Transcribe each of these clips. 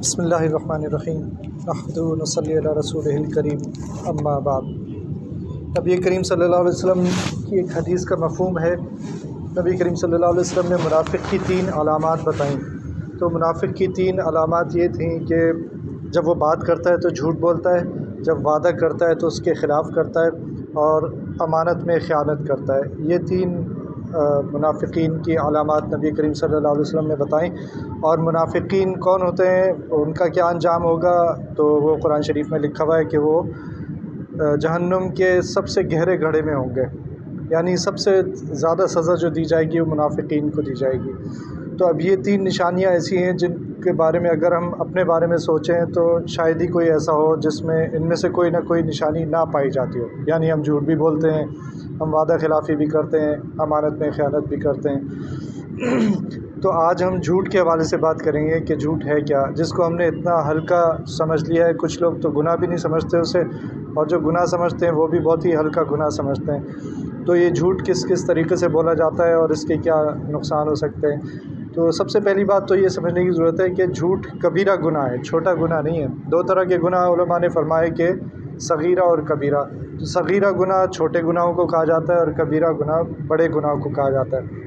بسم اللہ الرحمن الرحیم نحمدہ و نصلی علی رسولہ الکریم اما بعد۔ نبی کریم صلی اللہ علیہ وسلم کی ایک حدیث کا مفہوم ہے۔ نبی کریم صلی اللہ علیہ وسلم نے منافق کی 3 علامات بتائیں۔ تو منافق کی 3 علامات یہ تھیں کہ جب وہ بات کرتا ہے تو جھوٹ بولتا ہے، جب وعدہ کرتا ہے تو اس کے خلاف کرتا ہے، اور امانت میں خیانت کرتا ہے۔ یہ 3 منافقین کی علامات نبی کریم صلی اللہ علیہ وسلم نے بتائیں۔ اور منافقین کون ہوتے ہیں، ان کا کیا انجام ہوگا، تو وہ قرآن شریف میں لکھا ہوا ہے کہ وہ جہنم کے سب سے گہرے گڑھے میں ہوں گے، یعنی سب سے زیادہ سزا جو دی جائے گی وہ منافقین کو دی جائے گی۔ تو اب یہ 3 نشانیاں ایسی ہیں جن کے بارے میں اگر ہم اپنے بارے میں سوچیں تو شاید ہی کوئی ایسا ہو جس میں ان میں سے کوئی نہ کوئی نشانی نہ پائی جاتی ہو۔ یعنی ہم جھوٹ بھی بولتے ہیں، ہم وعدہ خلافی بھی کرتے ہیں، امانت میں خیانت بھی کرتے ہیں۔ تو آج ہم جھوٹ کے حوالے سے بات کریں گے کہ جھوٹ ہے کیا، جس کو ہم نے اتنا ہلکا سمجھ لیا ہے۔ کچھ لوگ تو گناہ بھی نہیں سمجھتے اسے، اور جو گناہ سمجھتے ہیں وہ بھی بہت ہی ہلکا گناہ سمجھتے ہیں۔ تو یہ جھوٹ کس کس طریقے سے بولا جاتا ہے اور اس کے کیا نقصان ہو سکتے ہیں۔ تو سب سے پہلی بات تو یہ سمجھنے کی ضرورت ہے کہ جھوٹ کبیرہ گناہ ہے، چھوٹا گناہ نہیں ہے۔ 2 طرح کے گناہ علماء نے فرمائے کہ صغیرہ اور کبیرہ۔ تو صغیرہ گناہ چھوٹے گناہوں کو کہا جاتا ہے اور کبیرہ گناہ بڑے گناہوں کو کہا جاتا ہے۔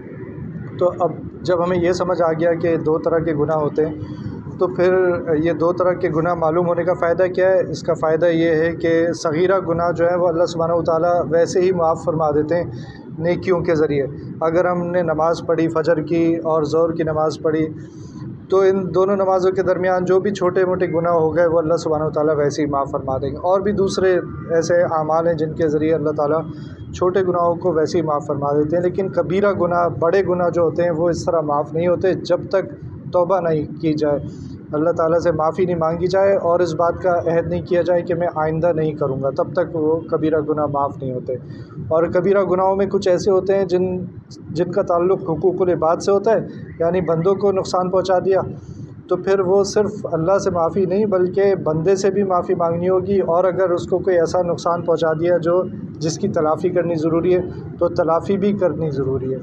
تو اب جب ہمیں یہ سمجھ آ گیا کہ 2 طرح کے گناہ ہوتے ہیں، تو پھر یہ 2 طرح کے گناہ معلوم ہونے کا فائدہ کیا ہے؟ اس کا فائدہ یہ ہے کہ صغیرہ گناہ جو ہے وہ اللہ سبحانہ وتعالیٰ ویسے ہی معاف فرما دیتے ہیں نیکیوں کے ذریعے۔ اگر ہم نے نماز پڑھی، فجر کی اور ظہر کی نماز پڑھی، تو ان دونوں نمازوں کے درمیان جو بھی چھوٹے موٹے گناہ ہو گئے وہ اللہ سبحانہ وتعالیٰ ویسے ہی معاف فرما دیں گے۔ اور بھی دوسرے ایسے اعمال ہیں جن کے ذریعے اللہ تعالیٰ چھوٹے گناہوں کو ویسے ہی معاف فرما دیتے ہیں، لیکن کبیرہ گناہ، بڑے گناہ جو ہوتے ہیں وہ اس طرح معاف نہیں ہوتے جب تک توبہ نہیں کی جائے، اللہ تعالیٰ سے معافی نہیں مانگی جائے اور اس بات کا عہد نہیں کیا جائے کہ میں آئندہ نہیں کروں گا، تب تک وہ کبیرہ گناہ معاف نہیں ہوتے۔ اور کبیرہ گناہوں میں کچھ ایسے ہوتے ہیں جن کا تعلق حقوق العباد سے ہوتا ہے، یعنی بندوں کو نقصان پہنچا دیا، تو پھر وہ صرف اللہ سے معافی نہیں بلکہ بندے سے بھی معافی مانگنی ہوگی، اور اگر اس کو کوئی ایسا نقصان پہنچا دیا جس کی تلافی کرنی ضروری ہے تو تلافی بھی کرنی ضروری ہے۔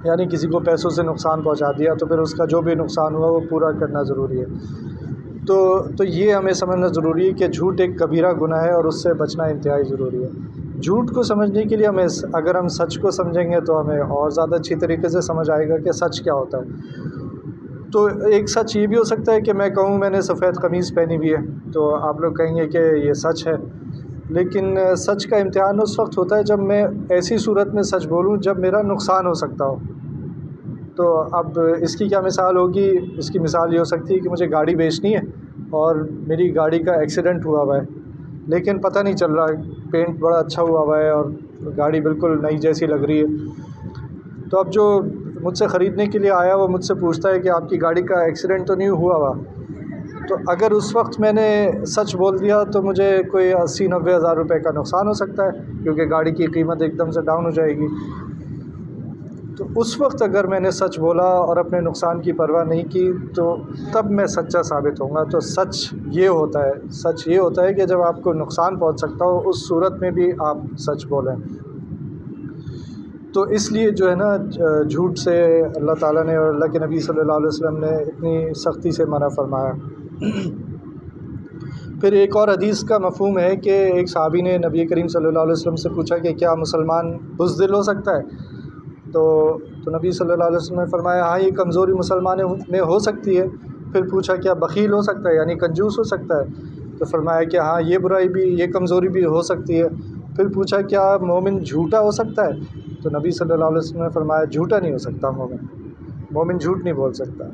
یعنی کسی کو پیسوں سے نقصان پہنچا دیا تو پھر اس کا جو بھی نقصان ہوا وہ پورا کرنا ضروری ہے۔ تو یہ ہمیں سمجھنا ضروری ہے کہ جھوٹ ایک کبیرہ گناہ ہے اور اس سے بچنا انتہائی ضروری ہے۔ جھوٹ کو سمجھنے کے لیے اگر ہم سچ کو سمجھیں گے تو ہمیں اور زیادہ اچھی طریقے سے سمجھ آئے گا کہ سچ کیا ہوتا ہے۔ تو ایک سچ یہ بھی ہو سکتا ہے کہ میں کہوں میں نے سفید قمیض پہنی ہوئی ہے، تو آپ لوگ کہیں گے کہ یہ سچ ہے، لیکن سچ کا امتحان اس وقت ہوتا ہے جب میں ایسی صورت میں سچ بولوں جب میرا نقصان ہو سکتا ہو۔ تو اب اس کی کیا مثال ہوگی؟ اس کی مثال یہ ہو سکتی ہے کہ مجھے گاڑی بیچنی ہے اور میری گاڑی کا ایکسیڈنٹ ہوا ہوا ہے، لیکن پتہ نہیں چل رہا، پینٹ بڑا اچھا ہوا ہوا ہے اور گاڑی بالکل نئی جیسی لگ رہی ہے۔ تو اب جو مجھ سے خریدنے کے لیے آیا وہ مجھ سے پوچھتا ہے کہ آپ کی گاڑی کا ایکسیڈنٹ تو نہیں ہوا ہوا؟ تو اگر اس وقت میں نے سچ بول دیا تو مجھے کوئی 80-90 ہزار روپے کا نقصان ہو سکتا ہے، کیونکہ گاڑی کی قیمت ایک دم سے ڈاؤن ہو جائے گی۔ تو اس وقت اگر میں نے سچ بولا اور اپنے نقصان کی پرواہ نہیں کی تو تب میں سچا ثابت ہوں گا۔ تو سچ یہ ہوتا ہے کہ جب آپ کو نقصان پہنچ سکتا ہو اس صورت میں بھی آپ سچ بولیں۔ تو اس لیے جو ہے نا جھوٹ سے اللہ تعالیٰ نے اور اللہ کے نبی صلی اللہ علیہ وسلم نے اتنی سختی سے منع فرمایا۔ پھر ایک اور حدیث کا مفہوم ہے کہ ایک صحابی نے نبی کریم صلی اللہ علیہ وسلم سے پوچھا کہ کیا مسلمان بزدل ہو سکتا ہے؟ تو نبی صلی اللہ علیہ وسلم نے فرمایا ہاں، یہ کمزوری مسلمان میں ہو سکتی ہے۔ پھر پوچھا کیا بخیل ہو سکتا ہے، یعنی کنجوس ہو سکتا ہے؟ تو فرمایا کہ ہاں، یہ برائی بھی، یہ کمزوری بھی ہو سکتی ہے۔ پھر پوچھا کیا مومن جھوٹا ہو سکتا ہے؟ تو نبی صلی اللہ علیہ وسلم نے فرمایا جھوٹا نہیں ہو سکتا، مومن جھوٹ نہیں بول سکتا۔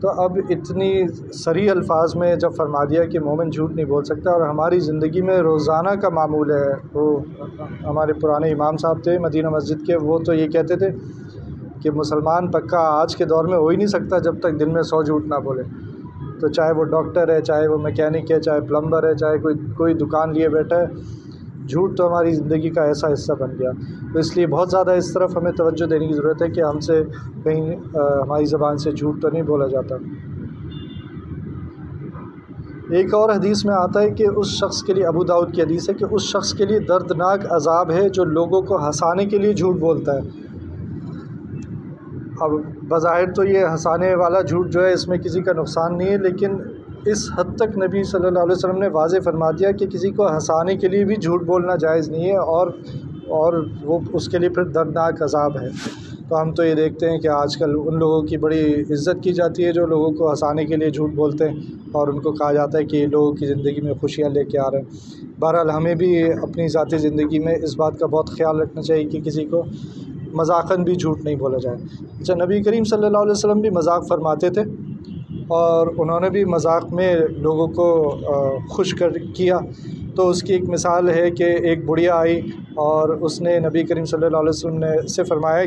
تو اب اتنی صریح الفاظ میں جب فرما دیا کہ مومن جھوٹ نہیں بول سکتا، اور ہماری زندگی میں روزانہ کا معمول ہے، وہ ہمارے پرانے امام صاحب تھے مدینہ مسجد کے، وہ تو یہ کہتے تھے کہ مسلمان پکا آج کے دور میں ہو ہی نہیں سکتا جب تک دن میں 100 جھوٹ نہ بولے۔ تو چاہے وہ ڈاکٹر ہے، چاہے وہ میکینک ہے، چاہے پلمبر ہے، چاہے کوئی دکان لیے بیٹھا ہے، جھوٹ تو ہماری زندگی کا ایسا حصہ بن گیا۔ تو اس لیے بہت زیادہ اس طرف ہمیں توجہ دینے کی ضرورت ہے کہ ہم سے کہیں ہماری زبان سے جھوٹ تو نہیں بولا جاتا۔ ایک اور حدیث میں آتا ہے کہ اس شخص کے لیے، ابو داؤد کی حدیث ہے کہ اس شخص کے لیے دردناک عذاب ہے جو لوگوں کو ہنسانے کے لیے جھوٹ بولتا ہے۔ اب بظاہر تو یہ ہنسانے والا جھوٹ جو ہے اس میں کسی کا نقصان نہیں ہے، لیکن اس حد تک نبی صلی اللہ علیہ وسلم نے واضح فرما دیا کہ کسی کو ہنسانے کے لیے بھی جھوٹ بولنا جائز نہیں ہے، اور وہ اس کے لیے پھر دردناک عذاب ہے۔ تو ہم تو یہ دیکھتے ہیں کہ آج کل ان لوگوں کی بڑی عزت کی جاتی ہے جو لوگوں کو ہنسانے کے لیے جھوٹ بولتے ہیں، اور ان کو کہا جاتا ہے کہ یہ لوگوں کی زندگی میں خوشیاں لے کے آ رہے ہیں۔ بہرحال ہمیں بھی اپنی ذاتی زندگی میں اس بات کا بہت خیال رکھنا چاہیے کہ کسی کو مذاقاً بھی جھوٹ نہیں بولا جائے۔ اچھا، نبی کریم صلی اللہ علیہ وسلم بھی مذاق فرماتے تھے، اور انہوں نے بھی مذاق میں لوگوں کو خوش کیا۔ تو اس کی ایک مثال ہے کہ ایک بڑھیا آئی اور اس نے نبی کریم صلی اللہ علیہ وسلم نے سے فرمایا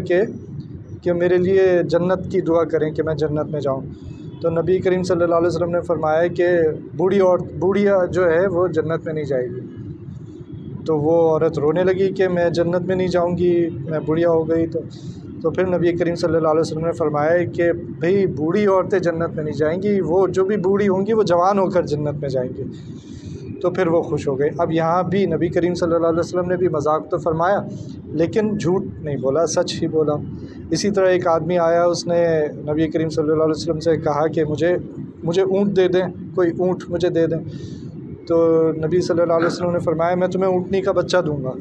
کہ میرے لیے جنت کی دعا کریں کہ میں جنت میں جاؤں۔ تو نبی کریم صلی اللہ علیہ وسلم نے فرمایا کہ بوڑھیا جو ہے وہ جنت میں نہیں جائے گی۔ تو وہ عورت رونے لگی کہ میں جنت میں نہیں جاؤں گی، میں بوڑھیا ہو گئی۔ تو پھر نبی کریم صلی اللہ علیہ وسلم نے فرمایا کہ بھئی بوڑھی عورتیں جنت میں نہیں جائیں گی، وہ جو بھی بوڑھی ہوں گی وہ جوان ہو کر جنت میں جائیں گی۔ تو پھر وہ خوش ہو گئے۔ اب یہاں بھی نبی کریم صلی اللہ علیہ وسلم نے بھی مذاق تو فرمایا لیکن جھوٹ نہیں بولا، سچ ہی بولا۔ اسی طرح ایک آدمی آیا، اس نے نبی کریم صلی اللہ علیہ وسلم سے کہا کہ مجھے اونٹ دے دیں، کوئی اونٹ مجھے دے دیں۔ تو نبی صلی اللہ علیہ وسلم نے فرمایا میں تمہیں اونٹنی کا بچہ دوں گا۔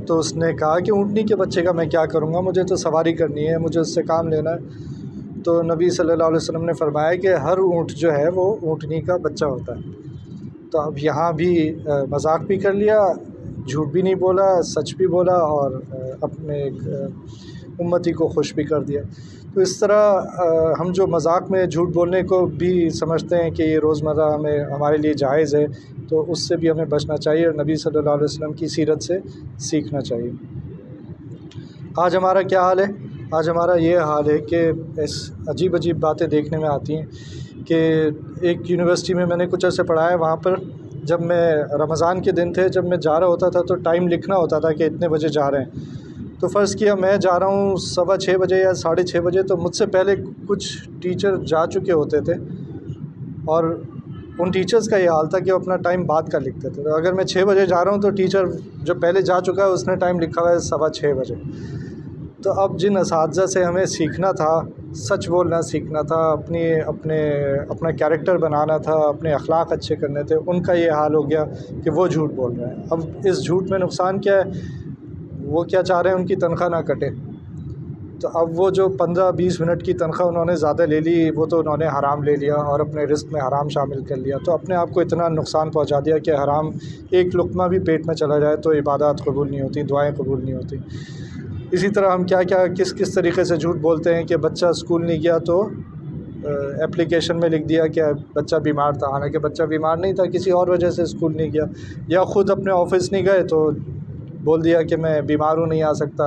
تو اس نے کہا کہ اونٹنی کے بچے کا میں کیا کروں گا، مجھے تو سواری کرنی ہے، مجھے اس سے کام لینا ہے۔ تو نبی صلی اللہ علیہ وسلم نے فرمایا کہ ہر اونٹ جو ہے وہ اونٹنی کا بچہ ہوتا ہے۔ تو اب یہاں بھی مذاق بھی کر لیا، جھوٹ بھی نہیں بولا، سچ بھی بولا، اور اپنے ایک امتی کو خوش بھی کر دیا۔ تو اس طرح ہم جو مذاق میں جھوٹ بولنے کو بھی سمجھتے ہیں کہ یہ روزمرہ ہمارے لیے جائز ہے، تو اس سے بھی ہمیں بچنا چاہیے اور نبی صلی اللہ علیہ وسلم کی سیرت سے سیکھنا چاہیے۔ آج ہمارا کیا حال ہے؟ آج ہمارا یہ حال ہے کہ اس عجیب باتیں دیکھنے میں آتی ہیں کہ ایک یونیورسٹی میں نے کچھ عرصے پڑھایا، وہاں پر جب میں رمضان کے دن تھے، جب میں جا رہا ہوتا تھا تو ٹائم لکھنا ہوتا تھا کہ اتنے بجے جا رہے ہیں۔ تو فرض کیا میں جا رہا ہوں 6:15 بجے یا 6:30 بجے، تو مجھ سے پہلے کچھ ٹیچر جا چکے ہوتے تھے، اور ان ٹیچرز کا یہ حال تھا کہ وہ اپنا ٹائم بعد کا لکھتے تھے۔ تو اگر میں 6 بجے جا رہا ہوں تو ٹیچر جو پہلے جا چکا ہے اس نے ٹائم لکھا ہوا ہے 6:15 بجے۔ تو اب جن اساتذہ سے ہمیں سیکھنا تھا، سچ بولنا سیکھنا تھا، اپنا کیریکٹر بنانا تھا، اپنے اخلاق اچھے کرنے تھے، ان کا یہ حال ہو گیا کہ وہ جھوٹ بول رہے ہیں۔ اب اس جھوٹ میں نقصان کیا ہے؟ وہ کیا چاہ رہے ہیں؟ ان کی تنخواہ نہ کٹے۔ تو اب وہ جو 15-20 منٹ کی تنخواہ انہوں نے زیادہ لے لی، وہ تو انہوں نے حرام لے لیا اور اپنے رزق میں حرام شامل کر لیا، تو اپنے آپ کو اتنا نقصان پہنچا دیا کہ حرام ایک لقمہ بھی پیٹ میں چلا جائے تو عبادات قبول نہیں ہوتی، دعائیں قبول نہیں ہوتی۔ اسی طرح ہم کس طریقے سے جھوٹ بولتے ہیں کہ بچہ اسکول نہیں گیا تو اپلیکیشن میں لکھ دیا کہ بچہ بیمار تھا، حالانکہ بچہ بیمار نہیں تھا، کسی اور وجہ سے اسکول نہیں گیا، یا خود اپنے آفس نہیں گئے تو بول دیا کہ میں بیمار ہوں، نہیں آ سکتا،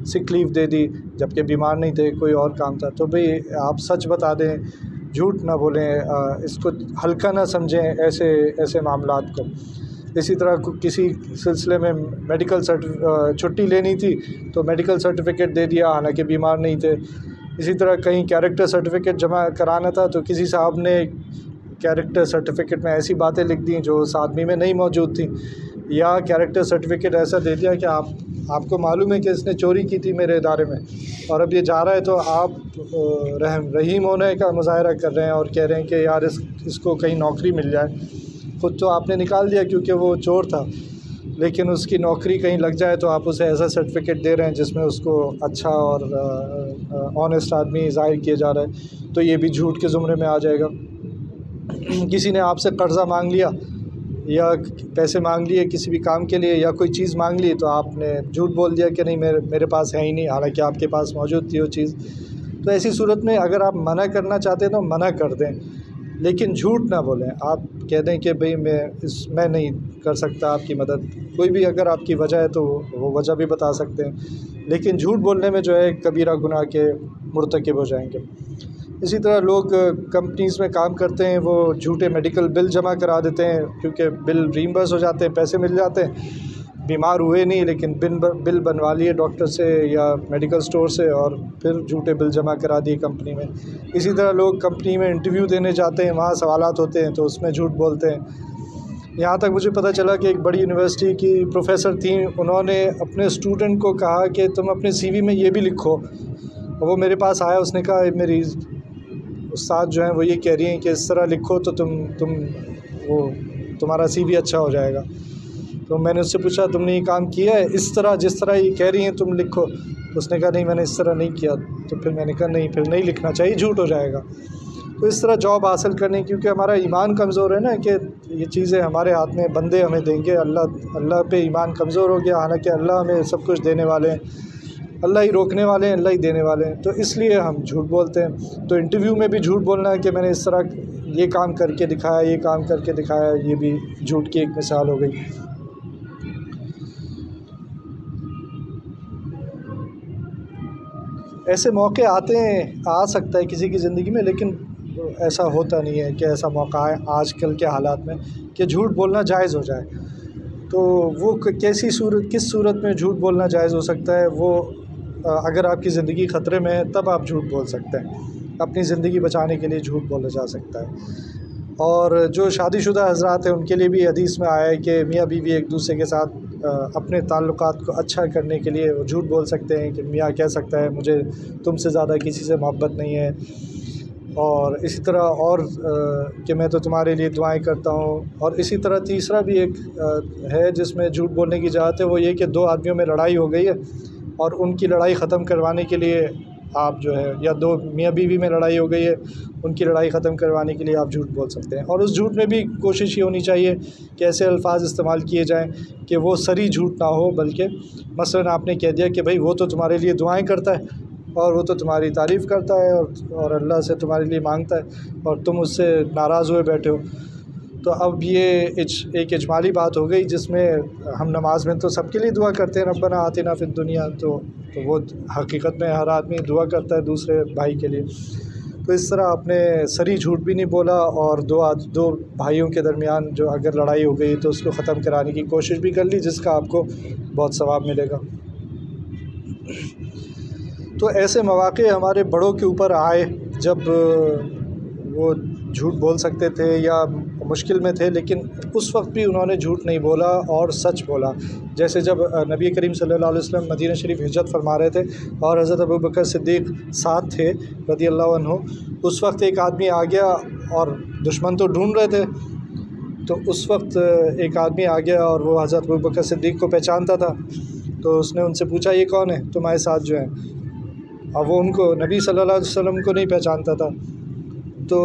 سک لیو دے دی، جبکہ بیمار نہیں تھے، کوئی اور کام تھا۔ تو بھئی آپ سچ بتا دیں، جھوٹ نہ بولیں، اس کو ہلکا نہ سمجھیں ایسے معاملات کو۔ اسی طرح کسی سلسلے میں میڈیکل چھٹی لینی تھی تو میڈیکل سرٹیفکیٹ دے دیا، حالانکہ بیمار نہیں تھے۔ اسی طرح کہیں کیریکٹر سرٹیفکیٹ جمع کرانا تھا تو کسی صاحب نے کیریکٹر سرٹیفکیٹ میں ایسی باتیں لکھ دیں جو اس آدمی میں نہیں موجود تھیں، یا کیریکٹر سرٹیفکیٹ ایسا دے دیا کہ آپ کو معلوم ہے کہ اس نے چوری کی تھی میرے ادارے میں، اور اب یہ جا رہا ہے تو آپ رحیم ہونے کا مظاہرہ کر رہے ہیں اور کہہ رہے ہیں کہ یار اس کو کہیں نوکری مل جائے۔ خود تو آپ نے نکال دیا کیونکہ وہ چور تھا، لیکن اس کی نوکری کہیں لگ جائے تو آپ اسے ایسا سرٹیفکیٹ دے رہے ہیں جس میں اس کو اچھا اور آنیسٹ آدمی ظاہر کیا جا رہا ہے، تو یہ بھی جھوٹ کے زمرے میں آ جائے گا۔ کسی نے آپ سے قرضہ مانگ لیا یا پیسے مانگ لیے کسی بھی کام کے لیے، یا کوئی چیز مانگ لی تو آپ نے جھوٹ بول دیا کہ نہیں میرے پاس ہے ہی نہیں، حالانکہ آپ کے پاس موجود تھی وہ چیز۔ تو ایسی صورت میں اگر آپ منع کرنا چاہتے ہیں تو منع کر دیں، لیکن جھوٹ نہ بولیں۔ آپ کہہ دیں کہ بھئی میں نہیں کر سکتا آپ کی مدد، کوئی بھی اگر آپ کی وجہ ہے تو وہ وجہ بھی بتا سکتے ہیں، لیکن جھوٹ بولنے میں جو ہے کبیرہ گناہ کے مرتکب ہو جائیں گے۔ اسی طرح لوگ کمپنیز میں کام کرتے ہیں، وہ جھوٹے میڈیکل بل جمع کرا دیتے ہیں کیونکہ بل ریمبرس ہو جاتے ہیں، پیسے مل جاتے ہیں، بیمار ہوئے نہیں لیکن بل بنوا لیے ڈاکٹر سے یا میڈیکل سٹور سے، اور پھر جھوٹے بل جمع کرا دیے کمپنی میں۔ اسی طرح لوگ کمپنی میں انٹرویو دینے جاتے ہیں، وہاں سوالات ہوتے ہیں تو اس میں جھوٹ بولتے ہیں۔ یہاں تک مجھے پتہ چلا کہ ایک بڑی یونیورسٹی کی پروفیسر تھیں، انہوں نے اپنے اسٹوڈنٹ کو کہا کہ تم اپنے CV میں یہ بھی لکھو، وہ میرے پاس آیا، اس نے کہا میری استاد جو ہیں وہ یہ کہہ رہی ہیں کہ اس طرح لکھو تو تمہارا سی وی اچھا ہو جائے گا۔ تو میں نے اس سے پوچھا تم نے یہ کام کیا ہے اس طرح جس طرح یہ کہہ رہی ہیں تم لکھو؟ اس نے کہا نہیں میں نے اس طرح نہیں کیا۔ تو پھر میں نے کہا نہیں، پھر نہیں لکھنا چاہیے، جھوٹ ہو جائے گا۔ تو اس طرح جاب حاصل کرنے، کیونکہ ہمارا ایمان کمزور ہے نا، کہ یہ چیزیں ہمارے ہاتھ میں بندے ہمیں دیں گے، اللہ پہ ایمان کمزور ہو گیا، حالانکہ اللہ ہمیں سب کچھ دینے والے ہیں، اللہ ہی روکنے والے ہیں، اللہ ہی دینے والے ہیں۔ تو اس لیے ہم جھوٹ بولتے ہیں۔ تو انٹرویو میں بھی جھوٹ بولنا ہے کہ میں نے اس طرح یہ کام کر کے دکھایا، یہ کام کر کے دکھایا، یہ بھی جھوٹ کی ایک مثال ہو گئی۔ ایسے موقع آتے ہیں، آ سکتا ہے کسی کی زندگی میں، لیکن ایسا ہوتا نہیں ہے کہ ایسا موقع آئے آج کل کے حالات میں کہ جھوٹ بولنا جائز ہو جائے۔ تو وہ کس صورت میں جھوٹ بولنا جائز ہو سکتا ہے؟ وہ اگر آپ کی زندگی خطرے میں ہے تب آپ جھوٹ بول سکتے ہیں، اپنی زندگی بچانے کے لیے جھوٹ بولا جا سکتا ہے۔ اور جو شادی شدہ حضرات ہیں ان کے لیے بھی حدیث میں آیا ہے کہ میاں بیوی ایک دوسرے کے ساتھ اپنے تعلقات کو اچھا کرنے کے لیے وہ جھوٹ بول سکتے ہیں، کہ میاں کہہ سکتا ہے مجھے تم سے زیادہ کسی سے محبت نہیں ہے، اور اسی طرح اور کہ میں تو تمہارے لیے دعائیں کرتا ہوں۔ اور اسی طرح تیسرا بھی ایک ہے جس میں جھوٹ بولنے کی اجازت ہے، وہ یہ کہ دو آدمیوں میں لڑائی ہو گئی ہے اور ان کی لڑائی ختم کروانے کے لیے آپ جو ہے، یا دو میاں بیوی میں لڑائی ہو گئی ہے، ان کی لڑائی ختم کروانے کے لیے آپ جھوٹ بول سکتے ہیں۔ اور اس جھوٹ میں بھی کوشش یہ ہونی چاہیے کہ ایسے الفاظ استعمال کیے جائیں کہ وہ سری جھوٹ نہ ہو، بلکہ مثلاً آپ نے کہہ دیا کہ بھائی وہ تو تمہارے لیے دعائیں کرتا ہے اور وہ تو تمہاری تعریف کرتا ہے اور اللہ سے تمہارے لیے مانگتا ہے، اور تم اس سے ناراض ہوئے بیٹھے ہو۔ تو اب یہ ایک اجمالی بات ہو گئی، جس میں ہم نماز میں تو سب کے لیے دعا کرتے ہیں ربنا آتنا فی الدنیا، تو وہ حقیقت میں ہر آدمی دعا کرتا ہے دوسرے بھائی کے لیے۔ تو اس طرح آپ نے سری جھوٹ بھی نہیں بولا، اور دو بھائیوں کے درمیان جو اگر لڑائی ہو گئی تو اس کو ختم کرانے کی کوشش بھی کر لی، جس کا آپ کو بہت ثواب ملے گا۔ تو ایسے مواقع ہمارے بڑوں کے اوپر آئے جب وہ جھوٹ بول سکتے تھے یا مشکل میں تھے، لیکن اس وقت بھی انہوں نے جھوٹ نہیں بولا اور سچ بولا۔ جیسے جب نبی کریم صلی اللہ علیہ وسلم مدینہ شریف ہجرت فرما رہے تھے اور حضرت ابوبکر صدیق ساتھ تھے رضی اللہ عنہ، اس وقت ایک آدمی آ گیا، اور دشمن تو ڈھونڈ رہے تھے، تو اس وقت ایک آدمی آ گیا اور وہ حضرت ابوبکر صدیق کو پہچانتا تھا۔ تو اس نے ان سے پوچھا یہ کون ہے تمہارے ساتھ جو ہیں؟ اور وہ ان کو نبی صلی اللہ علیہ وسلم کو نہیں پہچانتا تھا۔ تو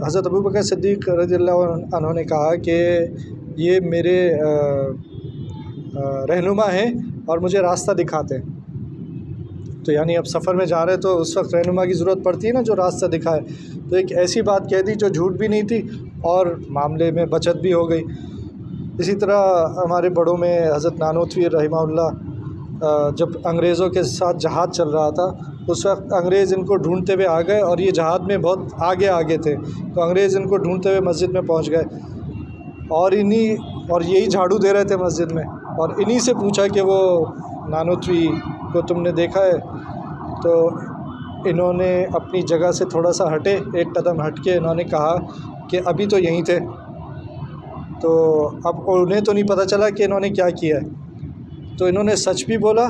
حضرت ابوبکر صدیق رضی اللہ عنہ نے کہا کہ یہ میرے رہنما ہیں اور مجھے راستہ دکھاتے ہیں۔ تو یعنی اب سفر میں جا رہے تو اس وقت رہنما کی ضرورت پڑتی ہے نا، جو راستہ دکھائے۔ تو ایک ایسی بات کہہ دی جو جھوٹ بھی نہیں تھی اور معاملے میں بچت بھی ہو گئی۔ اسی طرح ہمارے بڑوں میں حضرت نانوتوی رحمہ اللہ، جب انگریزوں کے ساتھ جہاد چل رہا تھا، اس وقت انگریز ان کو ڈھونڈتے ہوئے آ گئے، اور یہ جہاد میں بہت آگے تھے، تو انگریز ان کو ڈھونڈتے ہوئے مسجد میں پہنچ گئے، اور یہی جھاڑو دے رہے تھے مسجد میں، اور انہی سے پوچھا کہ وہ نانوتوی کو تم نے دیکھا ہے؟ تو انہوں نے اپنی جگہ سے تھوڑا سا ہٹے، ایک قدم ہٹ کے انہوں نے کہا کہ ابھی تو یہیں تھے۔ تو اب انہیں تو نہیں پتہ چلا کہ انہوں نے کیا کیا ہے، تو انہوں نے سچ بھی بولا،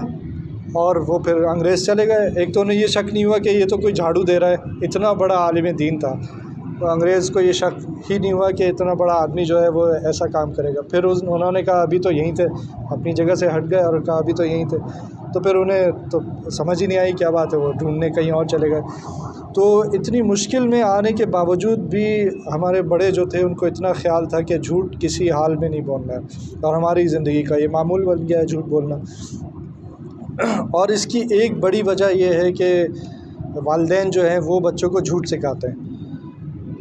اور وہ پھر انگریز چلے گئے۔ ایک تو انہیں یہ شک نہیں ہوا کہ یہ تو کوئی جھاڑو دے رہا ہے، اتنا بڑا عالم دین تھا، تو انگریز کو یہ شک ہی نہیں ہوا کہ اتنا بڑا آدمی جو ہے وہ ایسا کام کرے گا۔ پھر انہوں نے کہا ابھی تو یہیں تھے، اپنی جگہ سے ہٹ گئے اور کہا ابھی تو یہیں تھے۔ تو پھر انہیں تو سمجھ ہی نہیں آئی کیا بات ہے، وہ ڈھونڈنے کہیں اور چلے گئے۔ تو اتنی مشکل میں آنے کے باوجود بھی ہمارے بڑے جو تھے ان کو اتنا خیال تھا کہ جھوٹ کسی حال میں نہیں بولنا ہے، اور ہماری زندگی کا یہ معمول بن گیا ہے جھوٹ بولنا۔ اور اس کی ایک بڑی وجہ یہ ہے کہ والدین جو ہیں وہ بچوں کو جھوٹ سکھاتے ہیں،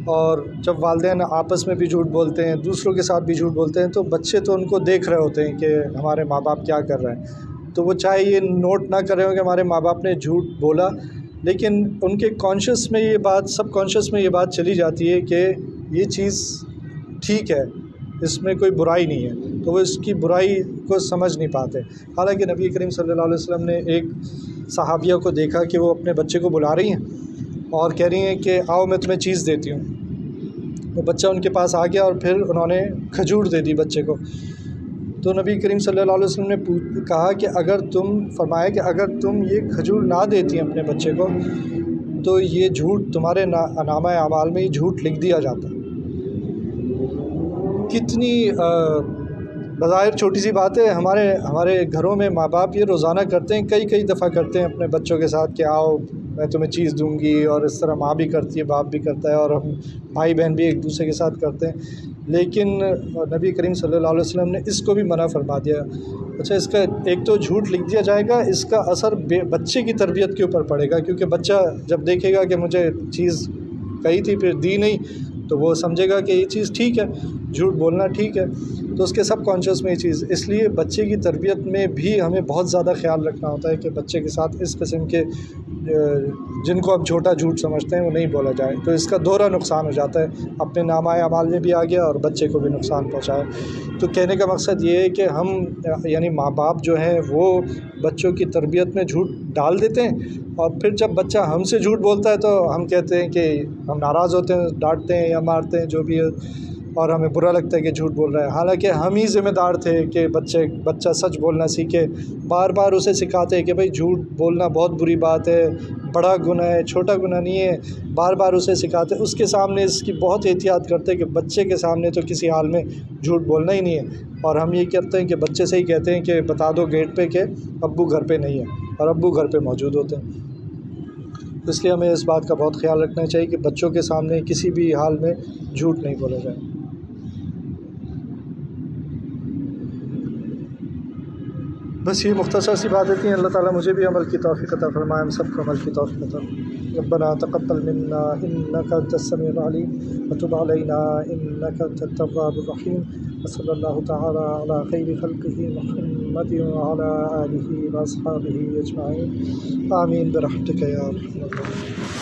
اور جب والدین آپس میں بھی جھوٹ بولتے ہیں، دوسروں کے ساتھ بھی جھوٹ بولتے ہیں، تو بچے تو ان کو دیکھ رہے ہوتے ہیں کہ ہمارے ماں باپ کیا کر رہے ہیں، تو وہ چاہے یہ نوٹ نہ کر رہے ہوں کہ ہمارے ماں باپ نے جھوٹ بولا، لیکن ان کے کانشیس میں یہ بات، سب کانشیس میں یہ بات چلی جاتی ہے کہ یہ چیز ٹھیک ہے، اس میں کوئی برائی نہیں ہے، تو وہ اس کی برائی کو سمجھ نہیں پاتے۔ حالانکہ نبی کریم صلی اللہ علیہ وسلم نے ایک صحابیہ کو دیکھا کہ وہ اپنے بچے کو بلا رہی ہیں اور کہہ رہی ہیں کہ آؤ میں تمہیں چیز دیتی ہوں۔ وہ بچہ ان کے پاس آ گیا اور پھر انہوں نے کھجور دے دی بچے کو، تو نبی کریم صلی اللہ علیہ وسلم نے کہا کہ فرمایا کہ اگر تم یہ کھجور نہ دیتی ہیں اپنے بچے کو تو یہ جھوٹ تمہارے نامہ اعمال میں یہ جھوٹ لکھ دیا جاتا ہے۔ کتنی بظاہر چھوٹی سی بات ہے، ہمارے گھروں میں ماں باپ یہ روزانہ کرتے ہیں، کئی دفعہ کرتے ہیں اپنے بچوں کے ساتھ کہ آؤ میں تمہیں چیز دوں گی، اور اس طرح ماں بھی کرتی ہے، باپ بھی کرتا ہے، اور ہم بھائی بہن بھی ایک دوسرے کے ساتھ کرتے ہیں۔ لیکن نبی کریم صلی اللہ علیہ وسلم نے اس کو بھی منع فرما دیا۔ اچھا، اس کا ایک تو جھوٹ لکھ دیا جائے گا، اس کا اثر بچے کی تربیت کے اوپر پڑے گا، کیونکہ بچہ جب دیکھے گا کہ مجھے چیز کہی تھی پھر دی نہیں تو وہ سمجھے گا کہ یہ چیز ٹھیک ہے، جھوٹ بولنا ٹھیک ہے، تو اس کے سب کانشیس میں یہ چیز، اس لیے بچے کی تربیت میں بھی ہمیں بہت زیادہ خیال رکھنا ہوتا ہے کہ بچے کے ساتھ اس قسم کے جن کو ہم چھوٹا جھوٹ سمجھتے ہیں وہ نہیں بولا جائے، تو اس کا دوہرا نقصان ہو جاتا ہے، اپنے نامہ اعمال میں بھی آ گیا اور بچے کو بھی نقصان پہنچایا۔ تو کہنے کا مقصد یہ ہے کہ ہم یعنی ماں باپ جو ہیں وہ بچوں کی تربیت میں جھوٹ ڈال دیتے ہیں، اور پھر جب بچہ ہم سے جھوٹ بولتا ہے تو ہم کہتے ہیں کہ ہم ناراض ہوتے ہیں، ڈانٹتے ہیں یا مارتے ہیں جو بھی ہے، اور ہمیں برا لگتا ہے کہ جھوٹ بول رہا ہے، حالانکہ ہم ہی ذمہ دار تھے کہ بچہ سچ بولنا سیکھے، بار بار اسے سکھاتے ہیں کہ بھائی جھوٹ بولنا بہت بری بات ہے، بڑا گناہ ہے، چھوٹا گناہ نہیں ہے، بار بار اسے سکھاتے، اس کے سامنے اس کی بہت احتیاط کرتے کہ بچے کے سامنے تو کسی حال میں جھوٹ بولنا ہی نہیں ہے، اور ہم یہ کرتے ہیں کہ بچے سے ہی کہتے ہیں کہ بتا دو گیٹ پہ کہ ابو گھر پہ نہیں ہے، اور ابو گھر پہ موجود ہوتے ہیں۔ اس لیے ہمیں اس بات کا بہت خیال رکھنا چاہیے کہ بچوں کے سامنے کسی بھی حال میں جھوٹ نہیں بولا جائے۔ بس یہ مختصر سی باتیں تھیں۔ اللہ تعالیٰ مجھے بھی عمل کی توفیق عطا فرمائے، ہم سب کو عمل کی توفیق عطا فرمائے۔ ربنا تقبل منا انك انت السميع العليم وتب علينا انك انت التواب الرحيم، وصلى الله تعالى على خير خلقه محمد وعلى آله واصحابه اجمعين، آمين برحمتك يا ارحم الراحمين۔